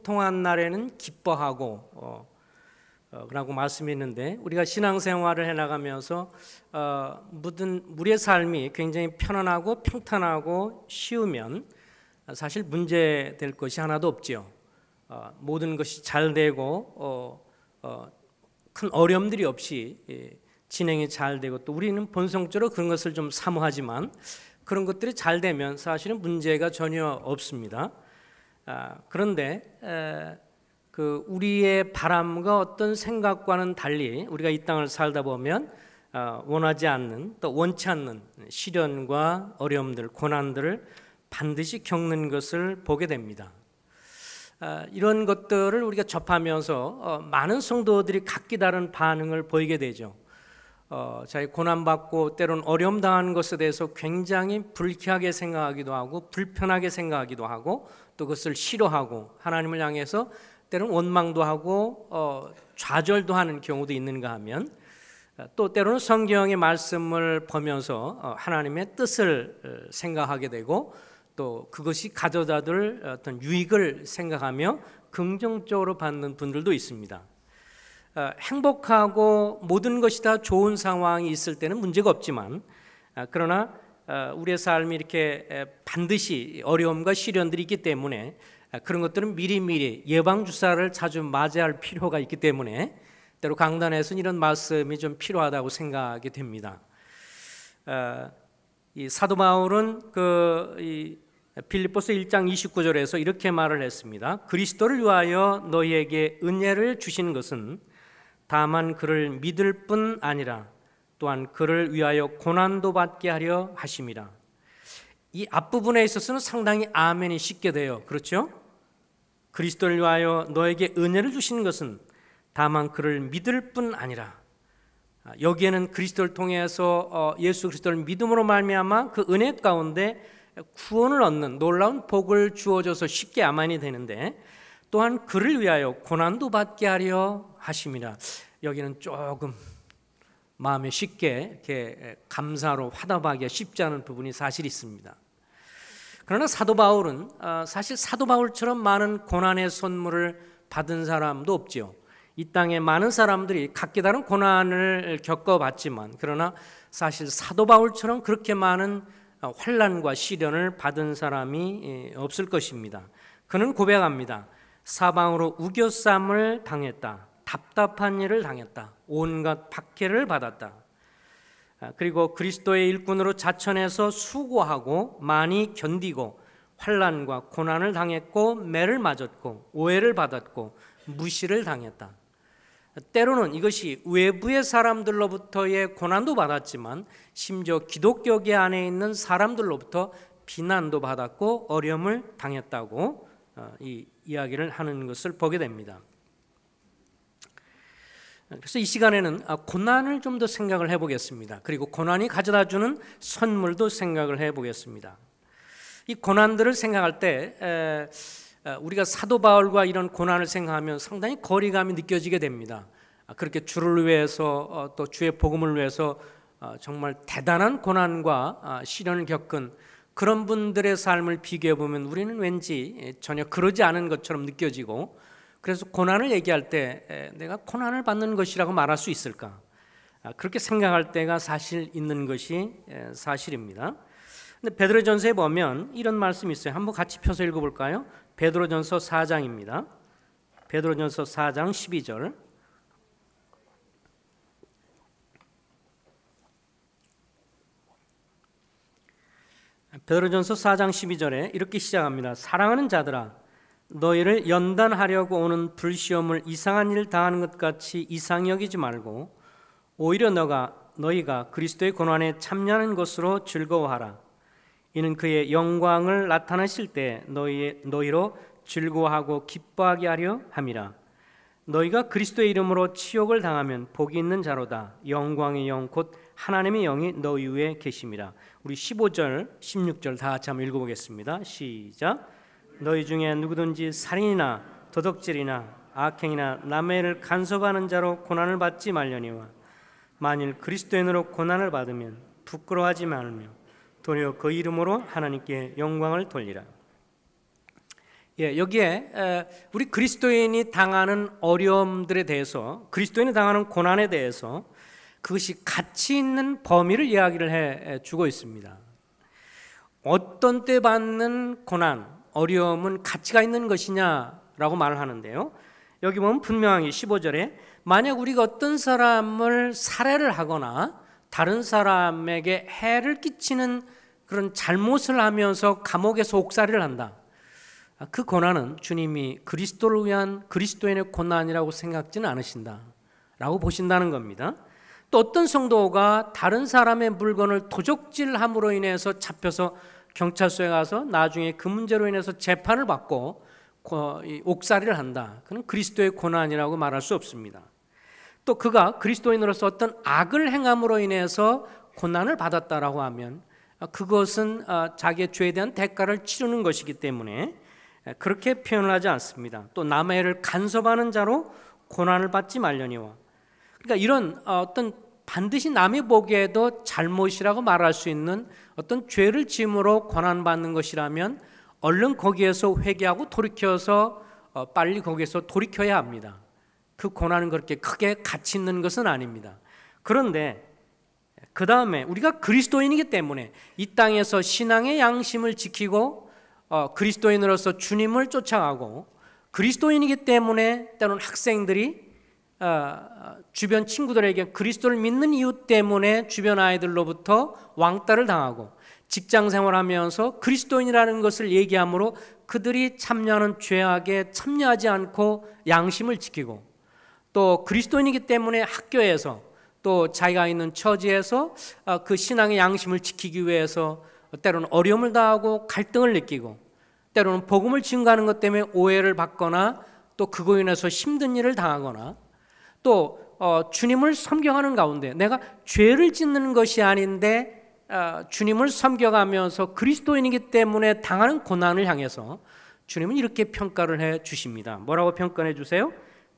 형통한 날에는 기뻐하고 라고 말씀했는데, 우리가 신앙생활을 해나가면서 우리의 삶이 굉장히 편안하고 평탄하고 쉬우면 사실 문제될 것이 하나도 없지요. 모든 것이 잘 되고 큰 어려움들이 없이 진행이 잘 되고, 또 우리는 본성적으로 그런 것을 좀 사모하지만 그런 것들이 잘 되면 사실은 문제가 전혀 없습니다. 그런데 우리의 바람과 어떤 생각과는 달리 우리가 이 땅을 살다 보면 원하지 않는, 또 원치 않는 시련과 어려움들, 고난들을 반드시 겪는 것을 보게 됩니다. 이런 것들을 우리가 접하면서 많은 성도들이 각기 다른 반응을 보이게 되죠. 자기 고난받고 때로는 어려움 당하는 것에 대해서 굉장히 불쾌하게 생각하기도 하고 불편하게 생각하기도 하고, 또 그것을 싫어하고 하나님을 향해서 때로는 원망도 하고 좌절도 하는 경우도 있는가 하면, 또 때로는 성경의 말씀을 보면서 하나님의 뜻을 생각하게 되고, 또 그것이 가져다 줄 어떤 유익을 생각하며 긍정적으로 받는 분들도 있습니다. 행복하고 모든 것이 다 좋은 상황이 있을 때는 문제가 없지만, 그러나 우리의 삶이 이렇게 반드시 어려움과 시련들이 있기 때문에 그런 것들은 미리미리 예방주사를 자주 맞아야 할 필요가 있기 때문에 때로 강단에서는 이런 말씀이 좀 필요하다고 생각하게 됩니다. 이 사도 바울은 빌립보서 1장 29절에서 이렇게 말을 했습니다. 그리스도를 위하여 너희에게 은혜를 주신 것은 다만 그를 믿을 뿐 아니라 또한 그를 위하여 고난도 받게 하려 하심이라. 이 앞부분에 있어서는 상당히 아멘이 쉽게 돼요. 그렇죠? 그리스도를 위하여 너에게 은혜를 주신 것은 다만 그를 믿을 뿐 아니라, 여기에는 그리스도를 통해서 예수 그리스도를 믿음으로 말미암아 그 은혜 가운데 구원을 얻는 놀라운 복을 주어져서 쉽게 아멘이 되는데, 또한 그를 위하여 고난도 받게 하려 하심이라. 여기는 조금 마음에 쉽게 이렇게 감사로 화답하기가 쉽지 않은 부분이 사실 있습니다. 그러나 사도 바울은 사실 사도 바울처럼 많은 고난의 선물을 받은 사람도 없지요. 이 땅에 많은 사람들이 각기 다른 고난을 겪어봤지만, 그러나 사실 사도 바울처럼 그렇게 많은 환난과 시련을 받은 사람이 없을 것입니다. 그는 고백합니다. 사방으로 우겨쌈을 당했다. 답답한 일을 당했다. 온갖 박해를 받았다. 그리고 그리스도의 일꾼으로 자천해서 수고하고 많이 견디고 환난과 고난을 당했고 매를 맞았고 오해를 받았고 무시를 당했다. 때로는 이것이 외부의 사람들로부터의 고난도 받았지만 심지어 기독교계 안에 있는 사람들로부터 비난도 받았고 어려움을 당했다고 이 이야기를 하는 것을 보게 됩니다. 그래서 이 시간에는 고난을 좀 더 생각을 해보겠습니다. 그리고 고난이 가져다주는 선물도 생각을 해보겠습니다. 이 고난들을 생각할 때 우리가 사도 바울과 이런 고난을 생각하면 상당히 거리감이 느껴지게 됩니다. 그렇게 주를 위해서 또 주의 복음을 위해서 정말 대단한 고난과 시련을 겪은 그런 분들의 삶을 비교해 보면 우리는 왠지 전혀 그러지 않은 것처럼 느껴지고, 그래서 고난을 얘기할 때 내가 고난을 받는 것이라고 말할 수 있을까? 그렇게 생각할 때가 사실 있는 것이 사실입니다. 근데 베드로전서에 보면 이런 말씀이 있어요. 한번 같이 펴서 읽어볼까요? 베드로전서 4장입니다. 베드로전서 4장 12절. 베드로전서 4장 12절에 이렇게 시작합니다. 사랑하는 자들아, 너희를 연단하려고 오는 불시험을 이상한 일 당하는 것 같이 이상히 여기지 말고 오히려 너희가 그리스도의 고난에 참여하는 것으로 즐거워하라. 이는 그의 영광을 나타내실 때 너희로 즐거워하고 기뻐하게 하려 함이라. 너희가 그리스도의 이름으로 치욕을 당하면 복이 있는 자로다. 영광의 영 곧 하나님의 영이 너희 위에 계심이라. 우리 15절 16절 다 같이 한번 읽어보겠습니다. 시작. 너희 중에 누구든지 살인이나 도둑질이나 악행이나 남의 일을 간섭하는 자로 고난을 받지 말려니와 만일 그리스도인으로 고난을 받으면 부끄러워하지 말며 도리어 그 이름으로 하나님께 영광을 돌리라. 여기에 우리 그리스도인이 당하는 어려움들에 대해서, 그리스도인이 당하는 고난에 대해서 그것이 가치 있는 범위를 이야기를 해 주고 있습니다. 어떤 때 받는 고난, 어려움은 가치가 있는 것이냐라고 말을 하는데요. 여기 보면 분명히 15절에 만약 우리가 어떤 사람을 살해를 하거나 다른 사람에게 해를 끼치는 그런 잘못을 하면서 감옥에서 옥살이를 한다. 그 고난은 주님이 그리스도를 위한 그리스도인의 고난이라고 생각지는 않으신다 라고 보신다는 겁니다. 또 어떤 성도가 다른 사람의 물건을 도적질함으로 인해서 잡혀서 경찰서에 가서 나중에 그 문제로 인해서 재판을 받고 옥살이를 한다. 그건 그리스도의 고난이라고 말할 수 없습니다. 또 그가 그리스도인으로서 어떤 악을 행함으로 인해서 고난을 받았다라고 하면 그것은 자기의 죄에 대한 대가를 치르는 것이기 때문에 그렇게 표현을 하지 않습니다. 또 남의 애를 간섭하는 자로 고난을 받지 말려니와. 그러니까 이런 어떤 반드시 남이 보기에도 잘못이라고 말할 수 있는 어떤 죄를 지음으로 고난받는 것이라면 얼른 거기에서 회개하고 돌이켜서 빨리 거기에서 돌이켜야 합니다. 그 고난은 그렇게 크게 가치 있는 것은 아닙니다. 그런데 그 다음에 우리가 그리스도인이기 때문에 이 땅에서 신앙의 양심을 지키고 그리스도인으로서 주님을 쫓아가고 그리스도인이기 때문에 때로는 학생들이 주변 친구들에게 그리스도를 믿는 이유 때문에 주변 아이들로부터 왕따를 당하고 직장 생활하면서 그리스도인이라는 것을 얘기하므로 그들이 참여하는 죄악에 참여하지 않고 양심을 지키고 또 그리스도인이기 때문에 학교에서 또 자기가 있는 처지에서 그 신앙의 양심을 지키기 위해서 때로는 어려움을 당하고 갈등을 느끼고 때로는 복음을 증거하는 것 때문에 오해를 받거나 또 그로 인해서 힘든 일을 당하거나 또 주님을 섬겨가는 가운데 내가 죄를 짓는 것이 아닌데 주님을 섬겨가면서 그리스도인이기 때문에 당하는 고난을 향해서 주님은 이렇게 평가를 해 주십니다. 뭐라고 평가해 주세요?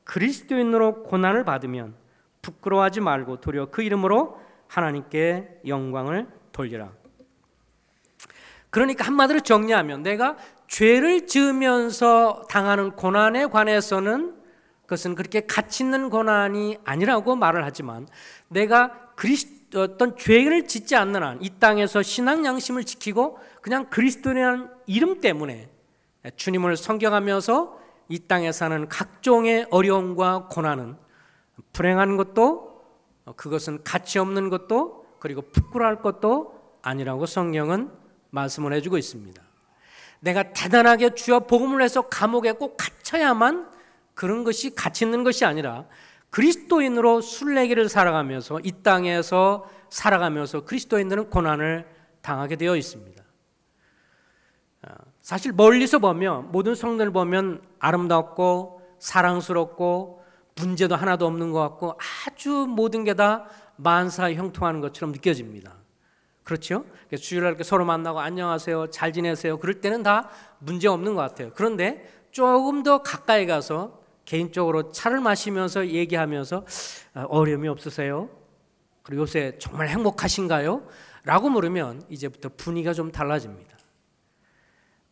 그리스도인으로 고난을 받으면 부끄러워하지 말고 도리어 그 이름으로 하나님께 영광을 돌리라. 그러니까 한마디로 정리하면 내가 죄를 지으면서 당하는 고난에 관해서는 그것은 그렇게 가치 있는 고난이 아니라고 말을 하지만 내가 어떤 죄를 짓지 않는 한 이 땅에서 신앙 양심을 지키고 그냥 그리스도라는 이름 때문에 주님을 섬겨가면서 이 땅에 사는 각종의 어려움과 고난은 불행한 것도 그것은 가치 없는 것도 그리고 부끄러워할 것도 아니라고 성경은 말씀을 해주고 있습니다. 내가 대단하게 주여 복음을 해서 감옥에 꼭 갇혀야만 그런 것이 가치 있는 것이 아니라 그리스도인으로 순례길을 살아가면서 이 땅에서 살아가면서 그리스도인들은 고난을 당하게 되어 있습니다. 사실 멀리서 보면 모든 성도를 보면 아름답고 사랑스럽고 문제도 하나도 없는 것 같고 아주 모든 게 다 만사 형통하는 것처럼 느껴집니다. 그렇죠? 주일날 이렇게 서로 만나고 안녕하세요, 잘 지내세요. 그럴 때는 다 문제 없는 것 같아요. 그런데 조금 더 가까이 가서 개인적으로 차를 마시면서 얘기하면서 어려움이 없으세요? 그리고 요새 정말 행복하신가요? 라고 물으면 이제부터 분위기가 좀 달라집니다.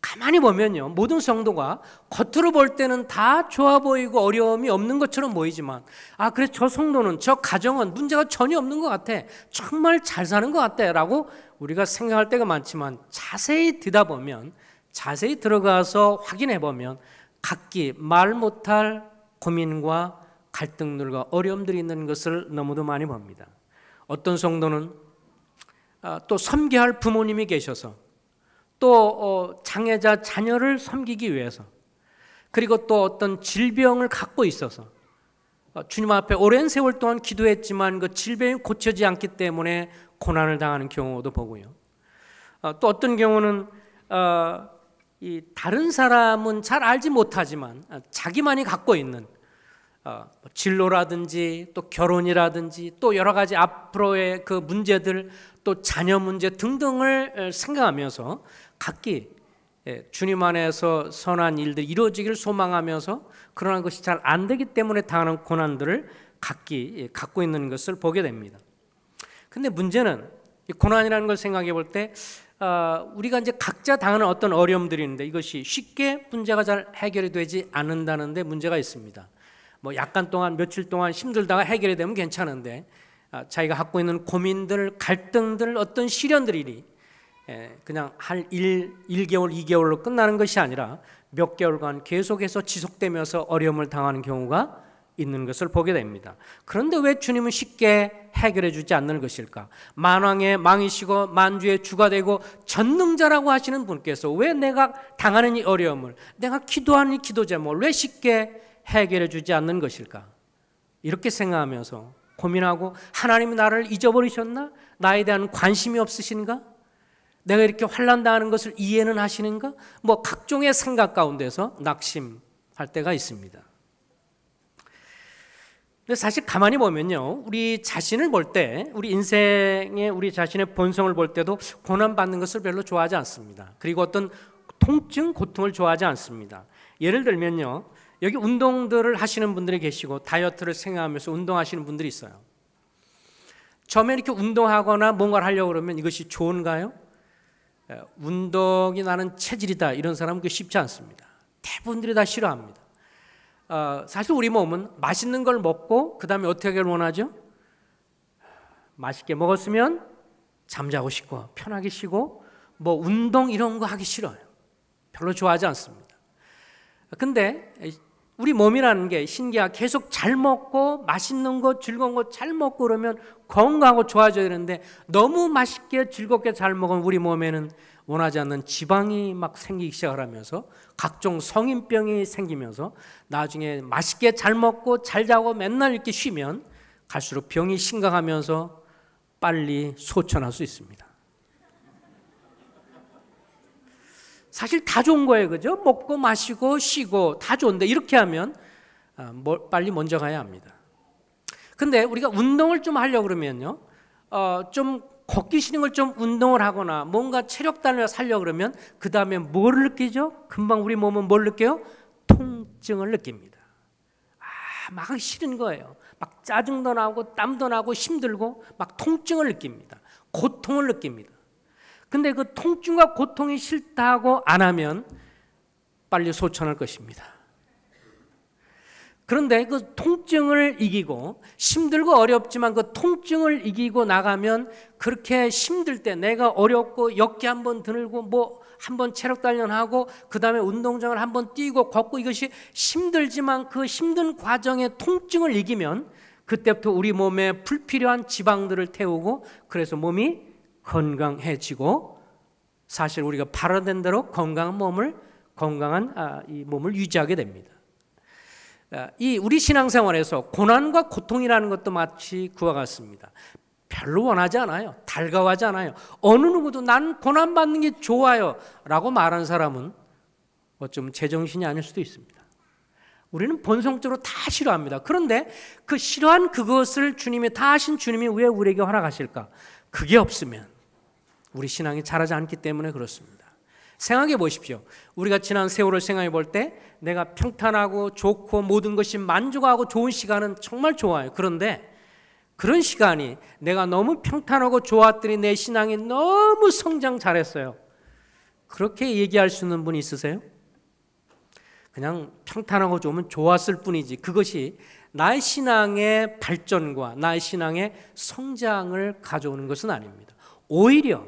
가만히 보면요, 모든 성도가 겉으로 볼 때는 다 좋아 보이고 어려움이 없는 것처럼 보이지만 그래서 저 성도는 저 가정은 문제가 전혀 없는 것 같아, 정말 잘 사는 것 같아 라고 우리가 생각할 때가 많지만 자세히 듣다보면 자세히 들어가서 확인해 보면 각기 말 못할 고민과 갈등들과 어려움들이 있는 것을 너무도 많이 봅니다. 어떤 성도는 또 섬겨야 할 부모님이 계셔서 또 장애자 자녀를 섬기기 위해서 그리고 또 어떤 질병을 갖고 있어서 주님 앞에 오랜 세월 동안 기도했지만 그 질병이 고쳐지지 않기 때문에 고난을 당하는 경우도 보고요. 또 어떤 경우는 이 다른 사람은 잘 알지 못하지만 자기만이 갖고 있는 진로라든지 또 결혼이라든지 또 여러 가지 앞으로의 그 문제들 또 자녀 문제 등등을 생각하면서 각기 주님 안에서 선한 일들이 이루어지기를 소망하면서 그러나 것이 잘 안 되기 때문에 당하는 고난들을 각기 갖고 있는 것을 보게 됩니다. 근데 문제는 이 고난이라는 걸 생각해 볼 때 우리가 이제 각자 당하는 어떤 어려움들이 있는데 이것이 쉽게 문제가 잘 해결이 되지 않는다는 데 문제가 있습니다. 뭐 약간 동안 며칠 동안 힘들다가 해결이 되면 괜찮은데 자기가 갖고 있는 고민들, 갈등들, 어떤 시련들이 그냥 한 1개월, 2개월로 끝나는 것이 아니라 몇 개월간 계속해서 지속되면서 어려움을 당하는 경우가 있는 것을 보게 됩니다. 그런데 왜 주님은 쉽게 해결해 주지 않는 것일까? 만왕의 망이시고 만주의 주가 되고 전능자라고 하시는 분께서 왜 내가 당하는 이 어려움을, 내가 기도하는 이 기도 제목을 왜 쉽게 해결해 주지 않는 것일까? 이렇게 생각하면서 고민하고, 하나님이 나를 잊어버리셨나? 나에 대한 관심이 없으신가? 내가 이렇게 환난당하는 것을 이해는 하시는가? 뭐 각종의 생각 가운데서 낙심할 때가 있습니다. 근데 사실 가만히 보면요, 우리 자신을 볼 때, 우리 인생의 우리 자신의 본성을 볼 때도 고난받는 것을 별로 좋아하지 않습니다. 그리고 어떤 통증, 고통을 좋아하지 않습니다. 예를 들면요, 여기 운동들을 하시는 분들이 계시고 다이어트를 생각하면서 운동하시는 분들이 있어요. 처음에 이렇게 운동하거나 뭔가를 하려고 그러면 이것이 좋은가요? 운동이 나는 체질이다, 이런 사람은 쉽지 않습니다. 대부분들이 다 싫어합니다. 사실 우리 몸은 맛있는 걸 먹고 그 다음에 어떻게 하길 원하죠? 맛있게 먹었으면 잠자고 싶고 편하게 쉬고 뭐 운동 이런 거 하기 싫어요. 별로 좋아하지 않습니다. 근데 우리 몸이라는 게 신기하게 계속 잘 먹고 맛있는 거 즐거운 거 잘 먹고 그러면 건강하고 좋아져야 되는데, 너무 맛있게 즐겁게 잘 먹은 우리 몸에는 원하지 않는 지방이 막 생기기 시작을 하면서 각종 성인병이 생기면서 나중에 맛있게 잘 먹고 잘 자고 맨날 이렇게 쉬면 갈수록 병이 심각하면서 빨리 소천할 수 있습니다. 사실 다 좋은 거예요, 그죠? 먹고 마시고 쉬고 다 좋은데 이렇게 하면 빨리 먼저 가야 합니다. 근데 우리가 운동을 좀 하려고 그러면요, 좀 걷기 싫은 걸 좀 운동을 하거나 뭔가 체력 단련을 하려고 그러면 그 다음에 뭘 느끼죠? 금방 우리 몸은 뭘 느껴요? 통증을 느낍니다. 막 하기 싫은 거예요. 막 짜증도 나고 땀도 나고 힘들고 막 통증을 느낍니다. 고통을 느낍니다. 근데 그 통증과 고통이 싫다고 안 하면 빨리 소천할 것입니다. 그런데 그 통증을 이기고, 힘들고 어렵지만 그 통증을 이기고 나가면, 그렇게 힘들 때 내가 어렵고 역기 한번 들고 뭐 한번 체력 단련하고 그 다음에 운동장을 한번 뛰고 걷고, 이것이 힘들지만 그 힘든 과정의 통증을 이기면 그때부터 우리 몸에 불필요한 지방들을 태우고, 그래서 몸이 건강해지고, 사실 우리가 발화된 대로 건강한 이 몸을 유지하게 됩니다. 이 우리 신앙생활에서 고난과 고통이라는 것도 마치 그와 같습니다. 별로 원하지 않아요. 달가워하지 않아요. 어느 누구도 난 고난받는 게 좋아요 라고 말하는 사람은 어쩌면 제정신이 아닐 수도 있습니다. 우리는 본성적으로 다 싫어합니다. 그런데 그 싫어한 그것을 다 하신 주님이 왜 우리에게 허락하실까? 그게 없으면 우리 신앙이 자라지 않기 때문에 그렇습니다. 생각해 보십시오. 우리가 지난 세월을 생각해 볼 때 내가 평탄하고 좋고 모든 것이 만족하고 좋은 시간은 정말 좋아요. 그런데 그런 시간이 내가 너무 평탄하고 좋았더니 내 신앙이 너무 성장 잘했어요, 그렇게 얘기할 수 있는 분이 있으세요? 그냥 평탄하고 좋으면 좋았을 뿐이지 그것이 나의 신앙의 발전과 나의 신앙의 성장을 가져오는 것은 아닙니다. 오히려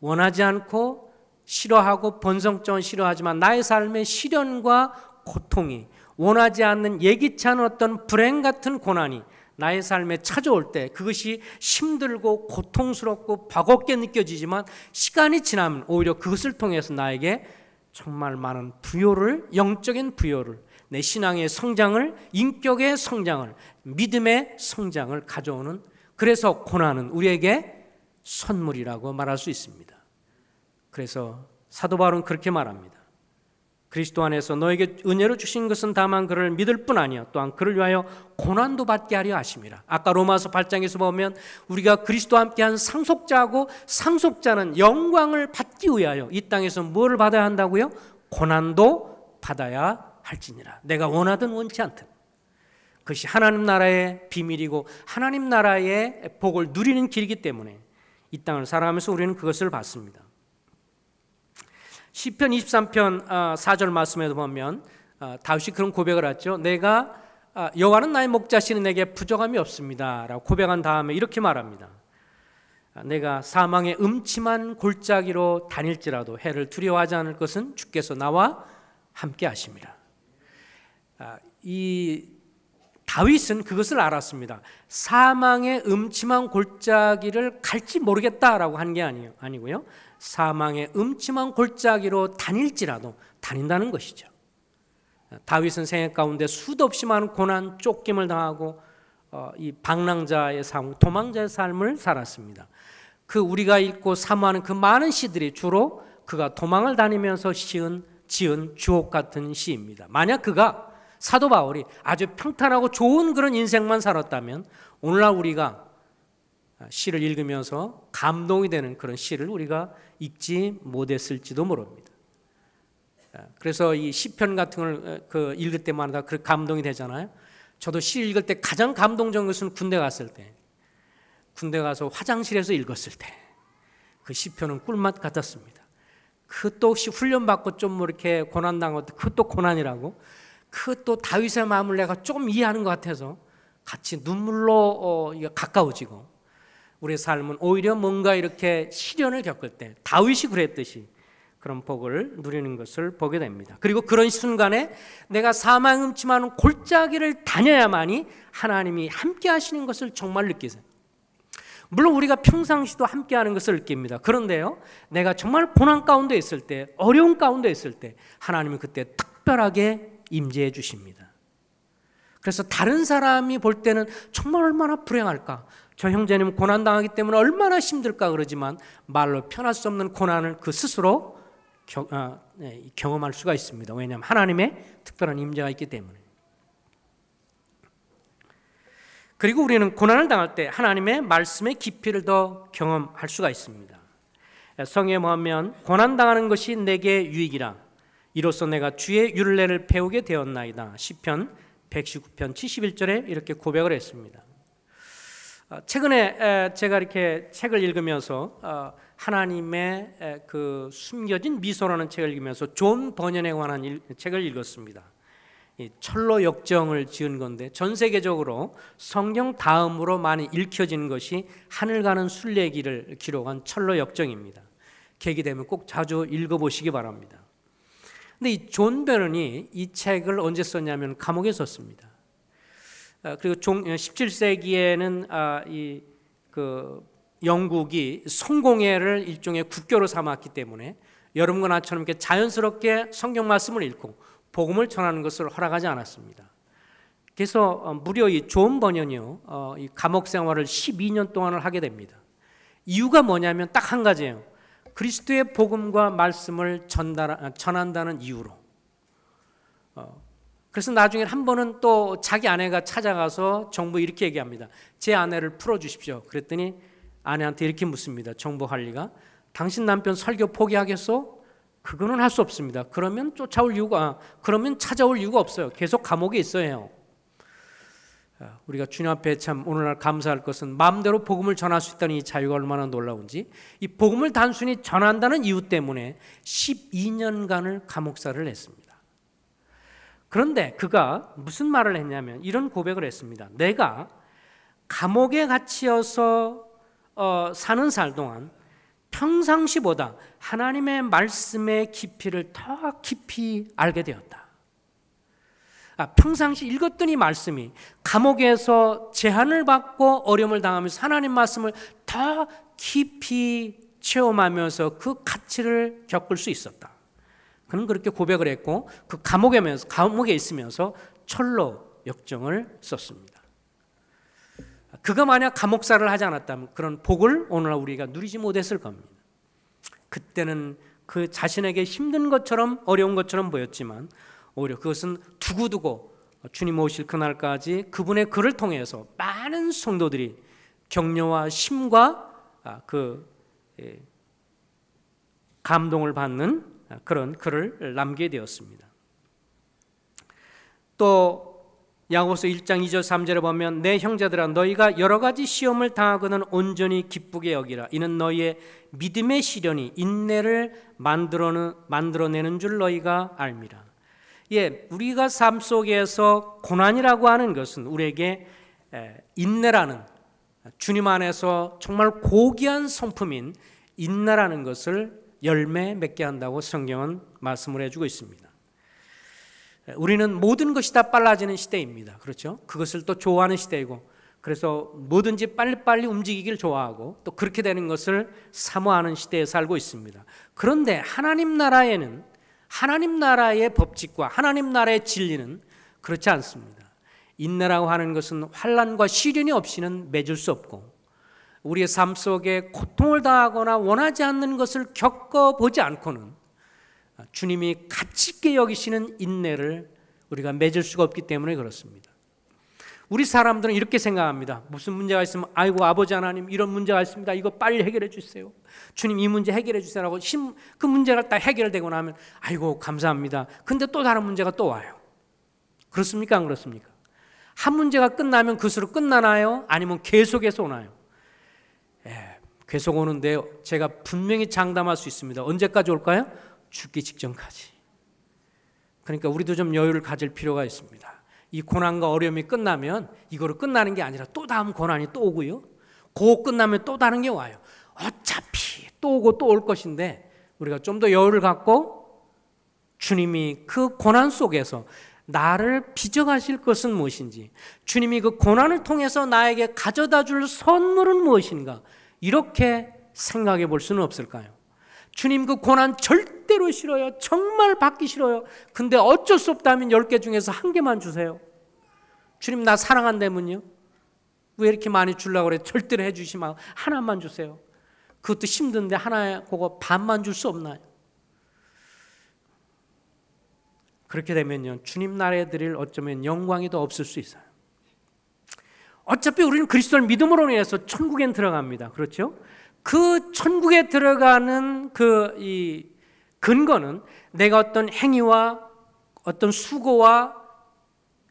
원하지 않고 싫어하고 본성적으로 싫어하지만 나의 삶의 시련과 고통이, 원하지 않는 예기치 않은 어떤 불행 같은 고난이 나의 삶에 찾아올 때 그것이 힘들고 고통스럽고 버겁게 느껴지지만 시간이 지나면 오히려 그것을 통해서 나에게 정말 많은 부요를, 영적인 부요를, 내 신앙의 성장을, 인격의 성장을, 믿음의 성장을 가져오는, 그래서 고난은 우리에게 선물이라고 말할 수 있습니다. 그래서 사도 바울은 그렇게 말합니다. 그리스도 안에서 너에게 은혜로 주신 것은 다만 그를 믿을 뿐 아니야 또한 그를 위하여 고난도 받게 하려 하심이라. 아까 로마서 8장에서 보면 우리가 그리스도와 함께한 상속자고, 상속자는 영광을 받기 위하여 이 땅에서 무엇을 받아야 한다고요? 고난도 받아야 할지니라. 내가 원하든 원치 않든 그것이 하나님 나라의 비밀이고 하나님 나라의 복을 누리는 길이기 때문에 이 땅을 살아가면서 우리는 그것을 봤습니다. 시편 23편 4절 말씀에도 보면 다윗이 그런 고백을 하죠. 내가 여호와는 나의 목자시니 내게 부족함이 없습니다 라고 고백한 다음에 이렇게 말합니다. 내가 사망의 음침한 골짜기로 다닐지라도 해를 두려워하지 않을 것은 주께서 나와 함께 하심이라. 이 다윗은 그것을 알았습니다. 사망의 음침한 골짜기를 갈지 모르겠다라고 한 게 아니고요. 사망의 음침한 골짜기로 다닐지라도 다닌다는 것이죠. 다윗은 생애 가운데 수도 없이 많은 고난, 쫓김을 당하고 이 방랑자의 삶, 도망자의 삶을 살았습니다. 그 우리가 읽고 사모하는 그 많은 시들이 주로 그가 도망을 다니면서 지은 주옥 같은 시입니다. 만약 그가 사도 바울이 아주 평탄하고 좋은 그런 인생만 살았다면 오늘날 우리가 시를 읽으면서 감동이 되는 그런 시를 우리가 읽지 못했을지도 모릅니다. 그래서 이 시편 같은 걸 읽을 때마다 그 감동이 되잖아요. 저도 시 읽을 때 가장 감동적인 것은 군대 갔을 때, 군대 가서 화장실에서 읽었을 때 그 시편은 꿀맛 같았습니다. 그 또 혹시 훈련받고 좀 이렇게 고난당한 것도 그것도 고난이라고, 그 또 다윗의 마음을 내가 좀 이해하는 것 같아서 같이 눈물로 가까워지고, 우리의 삶은 오히려 뭔가 이렇게 시련을 겪을 때 다윗이 그랬듯이 그런 복을 누리는 것을 보게 됩니다. 그리고 그런 순간에 내가 사망 음침한 골짜기를 다녀야만이 하나님이 함께 하시는 것을 정말 느끼세요. 물론 우리가 평상시도 함께하는 것을 느낍니다. 그런데요, 내가 정말 고난 가운데 있을 때, 어려운 가운데 있을 때 하나님은 그때 특별하게 임재해 주십니다. 그래서 다른 사람이 볼 때는 정말 얼마나 불행할까, 저 형제님 고난당하기 때문에 얼마나 힘들까 그러지만 말로 표현할 수 없는 고난을 그 스스로 경험할 수가 있습니다. 왜냐하면 하나님의 특별한 임재가 있기 때문에. 그리고 우리는 고난을 당할 때 하나님의 말씀의 깊이를 더 경험할 수가 있습니다. 성경에 보면 고난당하는 것이 내게 유익이라, 이로써 내가 주의 율례를 배우게 되었나이다. 시편 119편 71절에 이렇게 고백을 했습니다. 최근에 제가 이렇게 책을 읽으면서 하나님의 그 숨겨진 미소라는 책을 읽으면서 존 버년에 관한 책을 읽었습니다. 이 철로 역정을 지은 건데 전 세계적으로 성경 다음으로 많이 읽혀지는 것이 하늘 가는 순례기를 기록한 철로 역정입니다. 계기 되면 꼭 자주 읽어보시기 바랍니다. 근데 이 존 버넌이 이 책을 언제 썼냐면 감옥에 썼습니다. 그리고 17세기에는 영국이 성공회를 일종의 국교로 삼았기 때문에 여러분과 나처럼 이렇게 자연스럽게 성경 말씀을 읽고 복음을 전하는 것을 허락하지 않았습니다. 그래서 무려 이 존 버넌이요, 이 감옥 생활을 12년 동안을 하게 됩니다. 이유가 뭐냐면 딱 한 가지예요. 그리스도의 복음과 말씀을 전한다는 이유로. 그래서 나중에 한 번은 또 자기 아내가 찾아가서 정부 이렇게 얘기합니다. 제 아내를 풀어주십시오. 그랬더니 아내한테 이렇게 묻습니다. 정부 관리가, 당신 남편 설교 포기하겠어? 그거는 할 수 없습니다. 그러면 그러면 찾아올 이유가 없어요. 계속 감옥에 있어야 해요. 우리가 주님 앞에 참 오늘날 감사할 것은 마음대로 복음을 전할 수 있다는 이 자유가 얼마나 놀라운지, 이 복음을 단순히 전한다는 이유 때문에 12년간을 감옥살을 했습니다. 그런데 그가 무슨 말을 했냐면 이런 고백을 했습니다. 내가 감옥에 갇혀서 사는 살 동안 평상시보다 하나님의 말씀의 깊이를 더 깊이 알게 되었다. 평상시 읽었던 이 말씀이 감옥에서 제한을 받고 어려움을 당하면서 하나님 말씀을 더 깊이 체험하면서 그 가치를 겪을 수 있었다. 그는 그렇게 고백을 했고 그 감옥에 있으면서 철로 역정을 썼습니다. 그가 만약 감옥살을 하지 않았다면 그런 복을 오늘날 우리가 누리지 못했을 겁니다. 그때는 그 자신에게 힘든 것처럼 어려운 것처럼 보였지만 오히려 그것은 두고두고 주님 오실 그날까지 그분의 글을 통해서 많은 성도들이 격려와 힘과 감동을 받는 그런 글을 남기게 되었습니다. 또 야고보서 1장 2절 3절에 보면 내 형제들아 너희가 여러 가지 시험을 당하거든 온전히 기쁘게 여기라. 이는 너희의 믿음의 시련이 인내를 만들어내는 줄 너희가 알미라. 예, 우리가 삶 속에서 고난이라고 하는 것은 우리에게 인내라는, 주님 안에서 정말 고귀한 성품인 인내라는 것을 열매 맺게 한다고 성경은 말씀을 해주고 있습니다. 우리는 모든 것이 다 빨라지는 시대입니다. 그렇죠? 그것을 또 좋아하는 시대이고, 그래서 뭐든지 빨리빨리 움직이길 좋아하고 또 그렇게 되는 것을 사모하는 시대에 살고 있습니다. 그런데 하나님 나라에는, 하나님 나라의 법칙과 하나님 나라의 진리는 그렇지 않습니다. 인내라고 하는 것은 환난과 시련이 없이는 맺을 수 없고, 우리의 삶 속에 고통을 당하거나 원하지 않는 것을 겪어보지 않고는 주님이 가치 있게 여기시는 인내를 우리가 맺을 수가 없기 때문에 그렇습니다. 우리 사람들은 이렇게 생각합니다. 무슨 문제가 있으면 아이고 아버지 하나님 이런 문제가 있습니다. 이거 빨리 해결해 주세요. 주님 이 문제 해결해 주세요라고 그 문제가 딱 해결되고 나면 아이고 감사합니다. 근데 또 다른 문제가 또 와요. 그렇습니까? 안 그렇습니까? 한 문제가 끝나면 그것으로 끝나나요? 아니면 계속해서 오나요? 계속 오는데요. 제가 분명히 장담할 수 있습니다. 언제까지 올까요? 죽기 직전까지. 그러니까 우리도 좀 여유를 가질 필요가 있습니다. 이 고난과 어려움이 끝나면 이거로 끝나는 게 아니라 또 다음 고난이 또 오고요. 그거 끝나면 또 다른 게 와요. 어차피 또 오고 또 올 것인데 우리가 좀 더 여유를 갖고 주님이 그 고난 속에서 나를 빚어가실 것은 무엇인지, 주님이 그 고난을 통해서 나에게 가져다 줄 선물은 무엇인가, 이렇게 생각해 볼 수는 없을까요? 주님 그 고난 절대로 싫어요. 정말 받기 싫어요. 근데 어쩔 수 없다면 10개 중에서 1개만 주세요. 주님 나 사랑한다면요? 왜 이렇게 많이 주려고 그래? 절대로 해주지 마. 하나만 주세요. 그것도 힘든데 하나에 그거 반만 줄 수 없나요? 그렇게 되면요, 주님 나라에 드릴 어쩌면 영광이 더 없을 수 있어요. 어차피 우리는 그리스도를 믿음으로 인해서 천국에 들어갑니다. 그렇죠? 그 천국에 들어가는 이 근거는 내가 어떤 행위와 어떤 수고와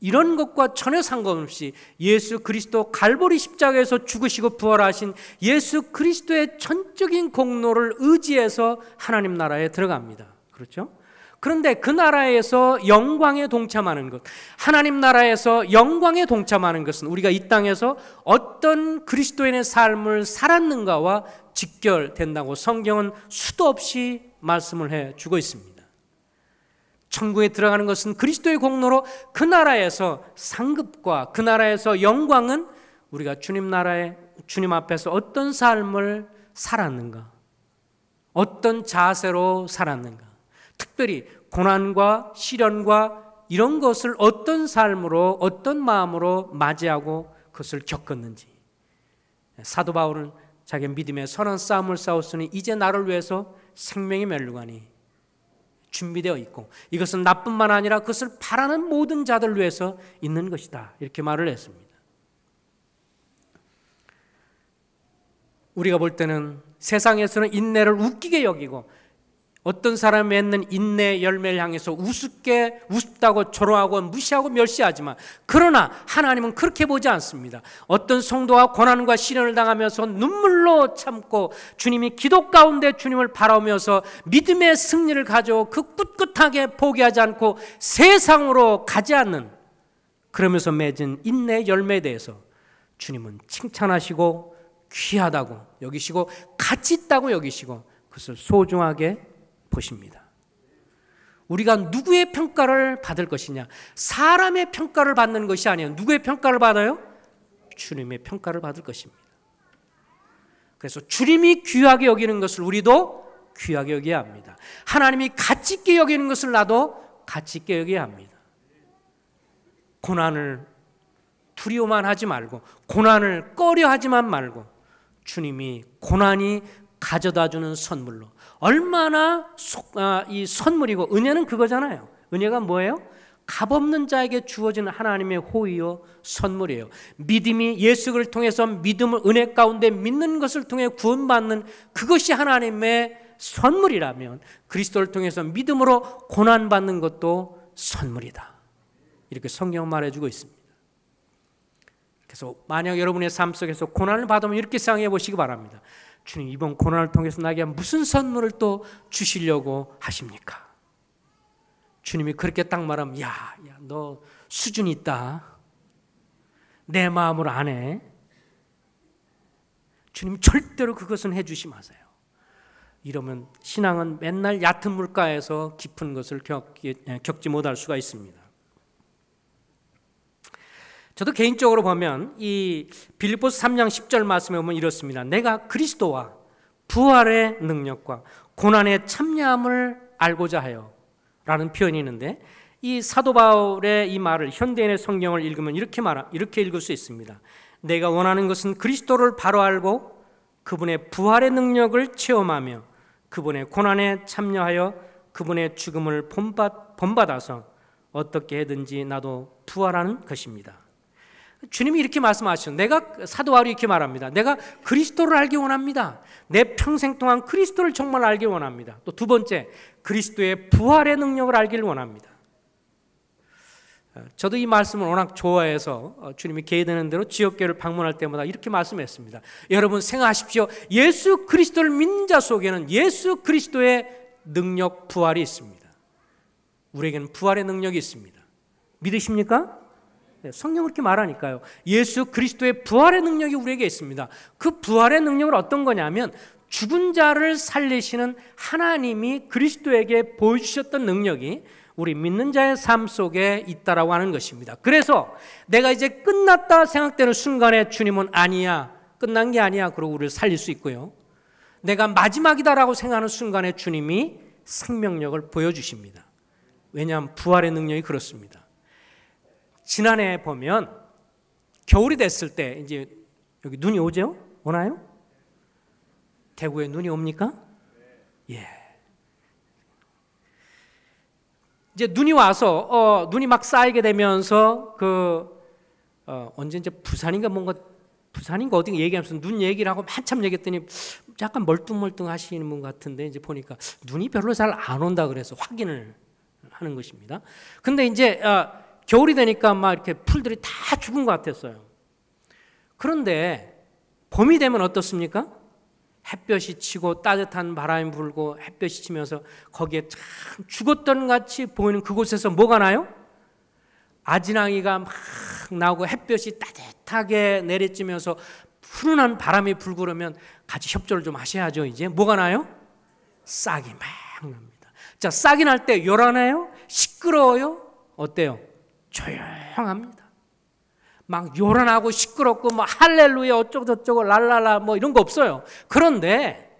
이런 것과 전혀 상관없이 예수 그리스도 갈보리 십자가에서 죽으시고 부활하신 예수 그리스도의 전적인 공로를 의지해서 하나님 나라에 들어갑니다. 그렇죠? 그런데 그 나라에서 영광에 동참하는 것, 하나님 나라에서 영광에 동참하는 것은 우리가 이 땅에서 어떤 그리스도인의 삶을 살았는가와 직결된다고 성경은 수도 없이 말씀을 해주고 있습니다. 천국에 들어가는 것은 그리스도의 공로로 그 나라에서 상급과 그 나라에서 영광은 우리가 주님 나라에, 주님 앞에서 어떤 삶을 살았는가, 어떤 자세로 살았는가, 특별히 고난과 시련과 이런 것을 어떤 삶으로, 어떤 마음으로 맞이하고 그것을 겪었는지. 사도 바울은 자기 믿음의 선한 싸움을 싸웠으니 이제 나를 위해서 생명의 멸류관이 준비되어 있고 이것은 나뿐만 아니라 그것을 바라는 모든 자들 위해서 있는 것이다, 이렇게 말을 했습니다. 우리가 볼 때는 세상에서는 인내를 웃기게 여기고 어떤 사람이 맺는 인내의 열매를 향해서 우습다고 조롱하고 무시하고 멸시하지만, 그러나 하나님은 그렇게 보지 않습니다. 어떤 성도가 고난과 시련을 당하면서 눈물로 참고 주님이 기도 가운데 주님을 바라보면서 믿음의 승리를 가져 그 꿋꿋하게 포기하지 않고 세상으로 가지 않는, 그러면서 맺은 인내의 열매에 대해서 주님은 칭찬하시고 귀하다고 여기시고 가치 있다고 여기시고 그것을 소중하게 보십니다. 우리가 누구의 평가를 받을 것이냐, 사람의 평가를 받는 것이 아니에요. 누구의 평가를 받아요? 주님의 평가를 받을 것입니다. 그래서 주님이 귀하게 여기는 것을 우리도 귀하게 여겨야 합니다. 하나님이 가치 있게 여기는 것을 나도 가치 있게 여겨야 합니다. 고난을 두려워만 하지 말고, 고난을 꺼려하지만 말고, 주님이 고난이 가져다주는 선물로, 얼마나 이 선물이고, 은혜는 그거잖아요. 은혜가 뭐예요? 값없는 자에게 주어지는 하나님의 호의요 선물이에요. 믿음이 예수를 통해서 믿음을 은혜 가운데 믿는 것을 통해 구원받는 그것이 하나님의 선물이라면, 그리스도를 통해서 믿음으로 고난받는 것도 선물이다, 이렇게 성경은 말해주고 있습니다. 그래서 만약 여러분의 삶 속에서 고난을 받으면 이렇게 생각해 보시기 바랍니다. 주님, 이번 고난을 통해서 나에게 무슨 선물을 또 주시려고 하십니까? 주님이 그렇게 딱 말하면 야, 너 수준 있다. 내 마음을 아네. 주님 절대로 그것은 해주시 마세요. 이러면 신앙은 맨날 얕은 물가에서 깊은 것을 겪지 못할 수가 있습니다. 저도 개인적으로 보면 이 빌립보서 3장 10절 말씀에 보면 이렇습니다. 내가 그리스도와 부활의 능력과 고난의 참여함을 알고자 하여 라는 표현이 있는데, 이 사도 바울의 이 말을 현대인의 성경을 읽으면 이렇게 읽을 수 있습니다. 내가 원하는 것은 그리스도를 바로 알고 그분의 부활의 능력을 체험하며 그분의 고난에 참여하여 그분의 죽음을 본받아서 어떻게 해든지 나도 부활하는 것입니다. 주님이 이렇게 말씀하시죠. 사도 바울이 이렇게 말합니다. 내가 그리스도를 알기 원합니다. 내 평생 동안 그리스도를 정말 알기 원합니다. 또 두 번째, 그리스도의 부활의 능력을 알기를 원합니다. 저도 이 말씀을 워낙 좋아해서 주님이 계획되는 대로 지역교회를 방문할 때마다 이렇게 말씀했습니다. 여러분 생각하십시오. 예수 그리스도를 믿는 자 속에는 예수 그리스도의 능력, 부활이 있습니다. 우리에게는 부활의 능력이 있습니다. 믿으십니까? 성경은 그렇게 말하니까요. 예수 그리스도의 부활의 능력이 우리에게 있습니다. 그 부활의 능력은 어떤 거냐면 죽은 자를 살리시는 하나님이 그리스도에게 보여주셨던 능력이 우리 믿는 자의 삶 속에 있다라고 하는 것입니다. 그래서 내가 이제 끝났다 생각되는 순간에 주님은 아니야, 끝난 게 아니야, 그러고 우리를 살릴 수 있고요. 내가 마지막이다라고 생각하는 순간에 주님이 생명력을 보여주십니다. 왜냐하면 부활의 능력이 그렇습니다. 지난해 보면 겨울이 됐을 때 이제 여기 눈이 오죠? 오나요? 대구에 눈이 옵니까? 예. 이제 눈이 와서 눈이 막 쌓이게 되면서 언제 이제 부산인가 어디 얘기하면서 눈 얘기를 하고 한참 얘기했더니 약간 멀뚱멀뚱 하시는 분 같은데 이제 보니까 눈이 별로 잘 안 온다 그래서 확인을 하는 것입니다. 근데 이제 겨울이 되니까 막 이렇게 풀들이 다 죽은 것 같았어요. 그런데 봄이 되면 어떻습니까? 햇볕이 치고 따뜻한 바람이 불고 햇볕이 치면서 거기에 참 죽었던 같이 보이는 그곳에서 뭐가 나요? 아지랑이가 막 나오고 햇볕이 따뜻하게 내리쬐면서 푸른한 바람이 불고 그러면 같이 협조를 좀 하셔야죠. 이제 뭐가 나요? 싹이 막 납니다. 자, 싹이 날 때 요란해요? 시끄러워요? 어때요? 조용합니다. 막 요란하고 시끄럽고 뭐 할렐루야 어쩌고 저쩌고 랄랄라 뭐 이런 거 없어요. 그런데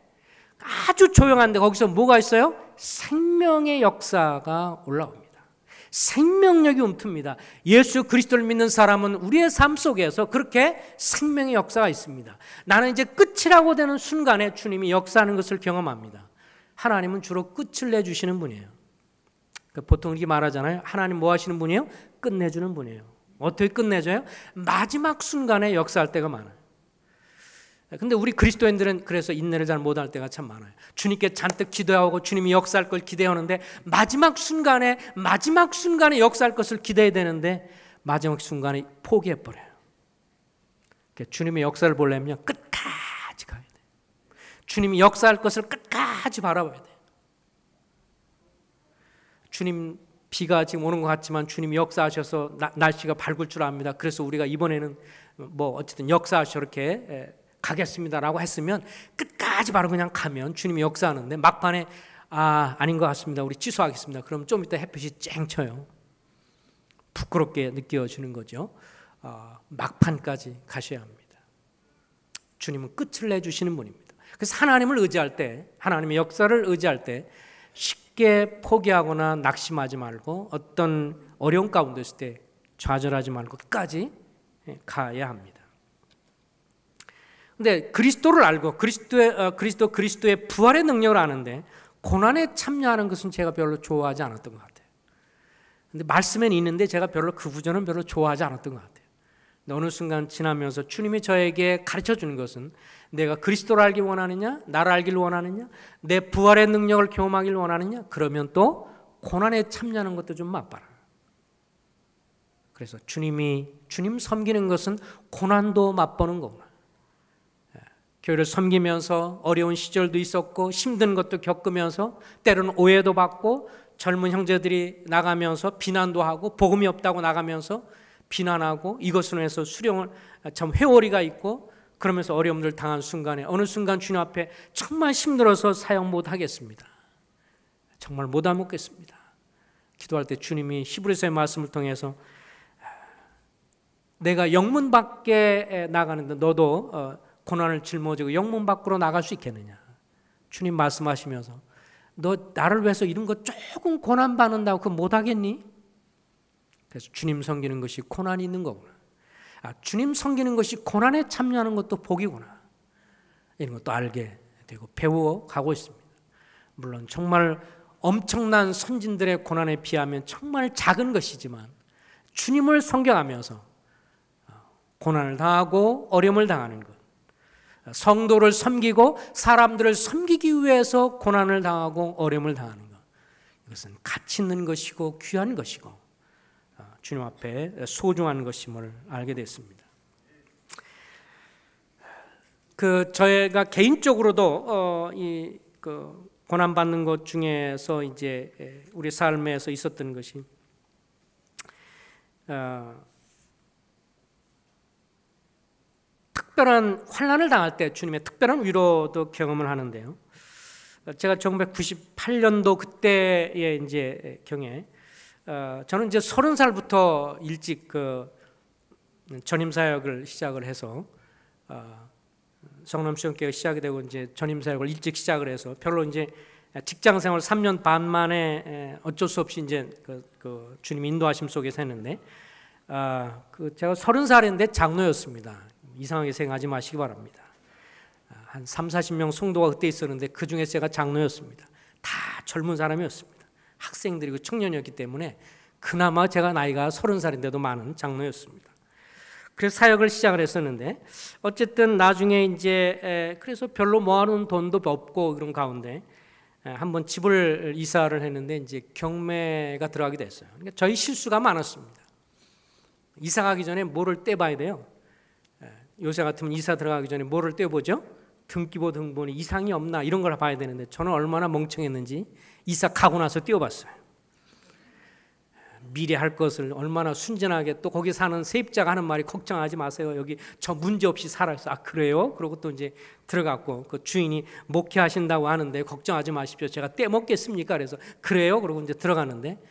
아주 조용한데 거기서 뭐가 있어요? 생명의 역사가 올라옵니다. 생명력이 움틉니다. 예수 그리스도를 믿는 사람은 우리의 삶 속에서 그렇게 생명의 역사가 있습니다. 나는 이제 끝이라고 되는 순간에 주님이 역사하는 것을 경험합니다. 하나님은 주로 끝을 내주시는 분이에요. 보통 이렇게 말하잖아요. 하나님 뭐 하시는 분이에요? 끝내주는 분이에요. 어떻게 끝내줘요? 마지막 순간에 역사할 때가 많아요. 근데 우리 그리스도인들은 그래서 인내를 잘 못할 때가 참 많아요. 주님께 잔뜩 기도하고 주님이 역사할 걸 기대하는데 마지막 순간에 역사할 것을 기대해야 되는데 마지막 순간에 포기해버려요. 주님의 역사를 보려면 끝까지 가야 돼요. 주님이 역사할 것을 끝까지 바라봐야 돼요. 주님 비가 지금 오는 것 같지만 주님이 역사하셔서 날씨가 밝을 줄 압니다. 그래서 우리가 이번에는 뭐 어쨌든 역사하셔 이렇게 가겠습니다라고 했으면 끝까지 바로 그냥 가면 주님이 역사하는데 막판에 아닌 것 같습니다. 우리 취소하겠습니다. 그럼 좀 이따 햇빛이 쨍 쳐요. 부끄럽게 느껴지는 거죠. 막판까지 가셔야 합니다. 주님은 끝을 내주시는 분입니다. 그래서 하나님을 의지할 때, 하나님의 역사를 의지할 때 쉽게 포기하거나 낙심하지 말고 어떤 어려운 가운데 있을 때 좌절하지 말고 끝까지 가야 합니다. 근데 그리스도를 알고 그리스도의 부활의 능력을 아는데 고난에 참여하는 것은 제가 별로 좋아하지 않았던 것 같아요. 근데 말씀에는 있는데 제가 별로 그 구조는 별로 좋아하지 않았던 것 같아요. 근데 어느 순간 지나면서 주님이 저에게 가르쳐 주는 것은 내가 그리스도를 알기 원하느냐, 나를 알기를 원하느냐, 내 부활의 능력을 경험하기를 원하느냐, 그러면 또 고난에 참여하는 것도 좀 맛봐라. 그래서 주님 섬기는 것은 고난도 맛보는 거구나. 교회를 섬기면서 어려운 시절도 있었고 힘든 것도 겪으면서 때로는 오해도 받고 젊은 형제들이 나가면서 비난도 하고 복음이 없다고 나가면서 비난하고 이것으로 해서 수령을 참 회오리가 있고 그러면서 어려움들 당한 순간에 어느 순간 주님 앞에 정말 힘들어서 사역 못 하겠습니다. 정말 못 하겠습니다. 기도할 때 주님이 히브리서의 말씀을 통해서 내가 영문 밖에 나가는데 너도 고난을 짊어지고 영문 밖으로 나갈 수 있겠느냐. 주님 말씀하시면서 너 나를 위해서 이런 거 조금 고난 받는다고 그거 못 하겠니? 그래서 주님 섬기는 것이 고난이 있는 거구나. 주님 섬기는 것이 고난에 참여하는 것도 복이구나. 이런 것도 알게 되고 배워 가고 있습니다. 물론 정말 엄청난 선진들의 고난에 비하면 정말 작은 것이지만 주님을 섬겨가면서 고난을 당하고 어려움을 당하는 것, 성도를 섬기고 사람들을 섬기기 위해서 고난을 당하고 어려움을 당하는 것, 이것은 가치 있는 것이고 귀한 것이고 주님 앞에 소중한 것임을 알게 됐습니다. 저희가 개인적으로도 이 고난 받는 것 중에서 이제 우리 삶에서 있었던 것이 특별한 환난을 당할 때 주님의 특별한 위로도 경험을 하는데요. 제가 1998년도 그때의 이제 경에 저는 이제 30살부터 일찍 전임 사역을 시작을 해서 성남시험교회가 시작이 되고 이제 전임 사역을 일찍 시작을 해서 별로 이제 직장 생활 3년 반 만에 어쩔 수 없이 이제 그 주님 인도하심 속에서 했는데 제가 30살인데 장로였습니다. 이상하게 생각하지 마시기 바랍니다. 한 3, 40명 성도가 그때 있었는데 그 중에 제가 장로였습니다. 다 젊은 사람이었습니다. 학생들이고 청년이었기 때문에 그나마 제가 나이가 30살인데도 많은 장로였습니다. 그래서 사역을 시작을 했었는데 어쨌든 나중에 이제 그래서 별로 모아놓은 돈도 없고 그런 가운데 한번 집을 이사를 했는데 이제 경매가 들어가게 됐어요. 그러니까 저희 실수가 많았습니다. 이사 가기 전에 뭐를 떼봐야 돼요? 요새 같으면 이사 들어가기 전에 뭐를 떼보죠? 등기부 등본이 이상이 없나 이런 걸 봐야 되는데 저는 얼마나 멍청했는지 이사 가고 나서 떼어봤어요. 미래 할 것을 얼마나 순전하게 또 거기 사는 세입자가 하는 말이 걱정하지 마세요. 여기 저 문제 없이 살아요. 그래요? 그러고 또 이제 들어갔고 그 주인이 목회하신다고 하는데 걱정하지 마십시오. 제가 떼먹겠습니까? 그래서 그래요? 그러고 이제 들어갔는데